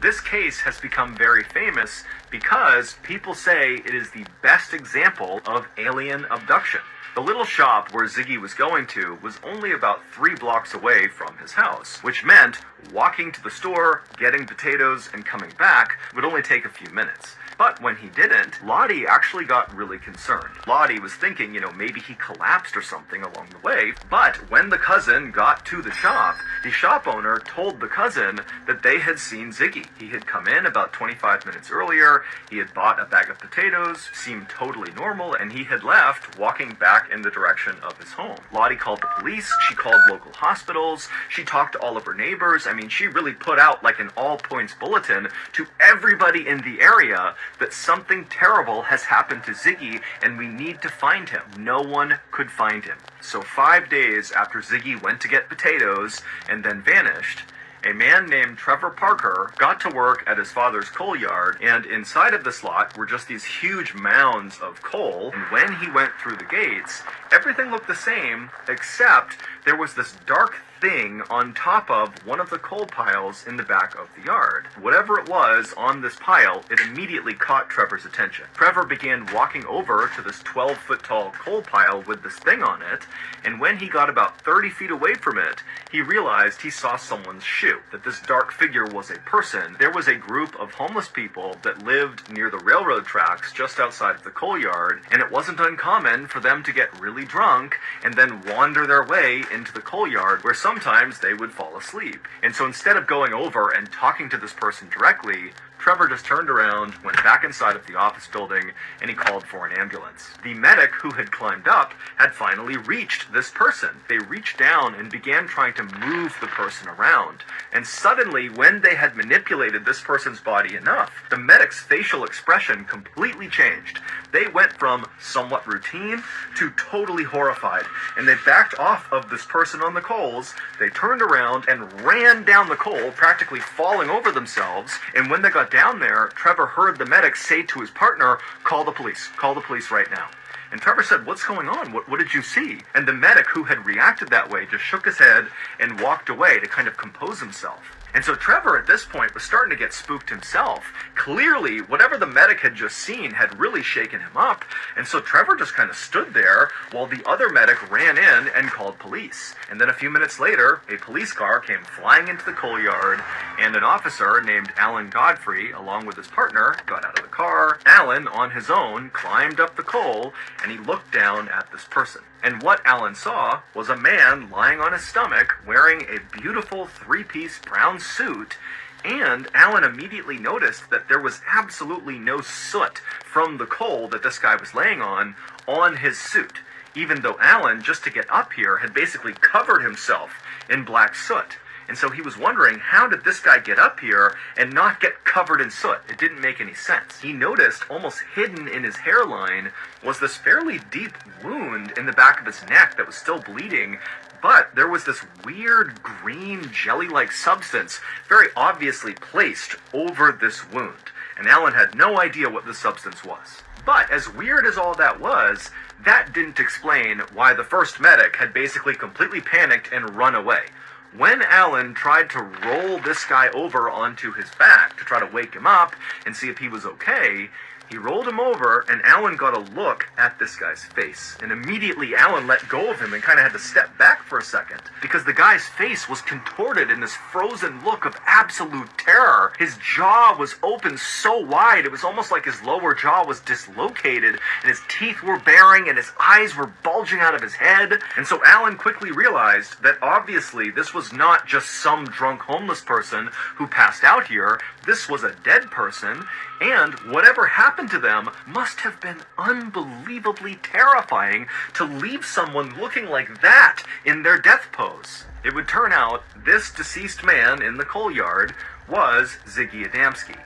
This case has become very famous because people say it is the best example of alien abduction. The little shop where Ziggy was going to was only about 3 blocks away from his house, which meant walking to the store, getting potatoes, and coming back would only take a few minutes. But when he didn't, Lottie actually got really concerned. Lottie was thinking, maybe he collapsed or something along the way. But when the cousin got to the shop owner told the cousin that they had seen Ziggy. He had come in about 25 minutes earlier, he had bought a bag of potatoes, seemed totally normal, and he had left, walking back in the direction of his home. Lottie called the police, she called local hospitals, she talked to all of her neighbors. She really put out like an all-points bulletin to everybody in the area that something terrible has happened to Ziggy and we need to find him. No one could find him. So 5 days after Ziggy went to get potatoes and then vanished, a man named Trevor Parker got to work at his father's coal yard, and inside of this lot were just these huge mounds of coal, and when he went through the gates, everything looked the same, except there was this dark thing on top of one of the coal piles in the back of the yard. Whatever it was on this pile, it immediately caught Trevor's attention. Trevor began walking over to this 12-foot tall coal pile with this thing on it, and when he got about 30 feet away from it, he realized he saw someone's shoe, that this dark figure was a person. There was a group of homeless people that lived near the railroad tracks just outside of the coal yard, and it wasn't uncommon for them to get really drunk and then wander their way into the coal yard, where sometimes they would fall asleep. And so instead of going over and talking to this person directly, Trevor just turned around, went back inside of the office building, and he called for an ambulance. The medic who had climbed up had finally reached this person. They reached down and began trying to move the person around. And suddenly, when they had manipulated this person's body enough, the medic's facial expression completely changed. They went from somewhat routine to totally horrified, and they backed off of this person on the coals. They turned around and ran down the coal, practically falling over themselves, and when they got down there, Trevor heard the medic say to his partner, call the police right now. And Trevor said, what's going on? What did you see? And the medic, who had reacted that way, just shook his head and walked away to kind of compose himself. And so Trevor at this point was starting to get spooked himself. Clearly, whatever the medic had just seen had really shaken him up. And so Trevor just kind of stood there while the other medic ran in and called police. And then a few minutes later, a police car came flying into the coal yard, and an officer named Alan Godfrey, along with his partner, got out of the car. Alan, on his own, climbed up the coal, and he looked down at this person. And what Alan saw was a man lying on his stomach wearing a beautiful 3-piece brown suit, and Alan immediately noticed that there was absolutely no soot from the coal that this guy was laying on his suit, even though Alan, just to get up here, had basically covered himself in black soot. And so he was wondering, how did this guy get up here and not get covered in soot? It didn't make any sense. He noticed almost hidden in his hairline was this fairly deep wound in the back of his neck that was still bleeding, but there was this weird green jelly-like substance very obviously placed over this wound. And Alan had no idea what this substance was. But as weird as all that was, that didn't explain why the first medic had basically completely panicked and run away. When Alan tried to roll this guy over onto his back to try to wake him up and see if he was okay, he rolled him over, and Alan got a look at this guy's face. And immediately Alan let go of him and kind of had to step back for a second, because the guy's face was contorted in this frozen look of absolute terror. His jaw was open so wide, it was almost like his lower jaw was dislocated, and his teeth were baring, and his eyes were bulging out of his head. And so Alan quickly realized that obviously this was not just some drunk homeless person who passed out here. This was a dead person, and whatever happened to them must have been unbelievably terrifying to leave someone looking like that in their death pose. It would turn out this deceased man in the coal yard was Ziggy Adamski.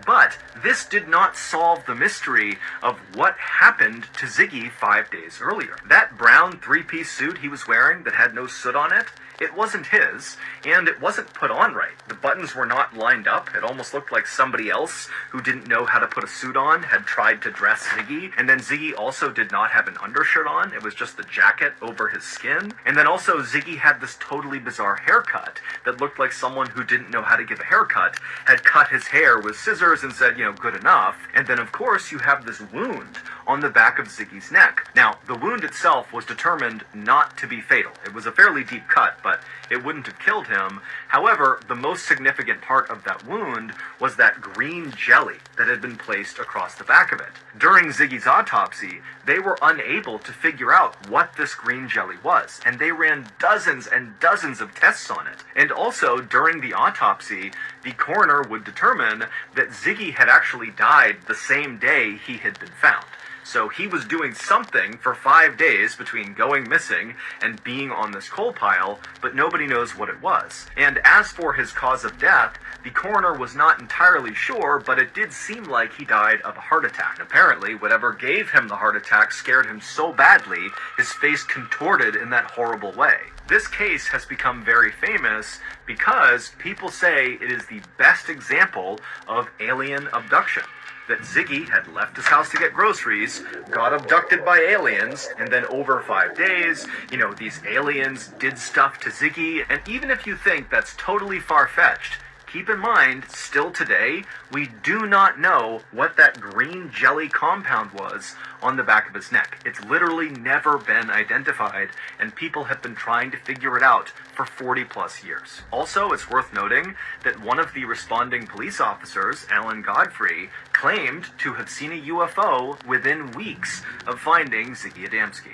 But this did not solve the mystery of what happened to Ziggy 5 days earlier. That brown three-piece suit he was wearing that had no soot on it, it wasn't his, and it wasn't put on right. The buttons were not lined up. It almost looked like somebody else who didn't know how to put a suit on had tried to dress Ziggy, and then Ziggy also did not have an undershirt on. It was just the jacket over his skin. And then also Ziggy had this totally bizarre haircut that looked like someone who didn't know how to give a haircut had cut his hair with scissors and said, good enough. And then of course you have this wound on the back of Ziggy's neck. Now, the wound itself was determined not to be fatal. It was a fairly deep cut, but it wouldn't have killed him. However, the most significant part of that wound was that green jelly that had been placed across the back of it. During Ziggy's autopsy, they were unable to figure out what this green jelly was, and they ran dozens and dozens of tests on it. And also, during the autopsy, the coroner would determine that Ziggy had actually died the same day he had been found. So he was doing something for 5 days between going missing and being on this coal pile, but nobody knows what it was. And as for his cause of death, the coroner was not entirely sure, but it did seem like he died of a heart attack. Apparently, whatever gave him the heart attack scared him so badly, his face contorted in that horrible way. This case has become very famous because people say it is the best example of alien abduction. That Ziggy had left his house to get groceries, got abducted by aliens, and then over 5 days, these aliens did stuff to Ziggy. And even if you think that's totally far-fetched, keep in mind, still today, we do not know what that green jelly compound was on the back of his neck. It's literally never been identified, and people have been trying to figure it out for 40 plus years. Also, it's worth noting that one of the responding police officers, Alan Godfrey, claimed to have seen a UFO within weeks of finding Ziggy Adamski.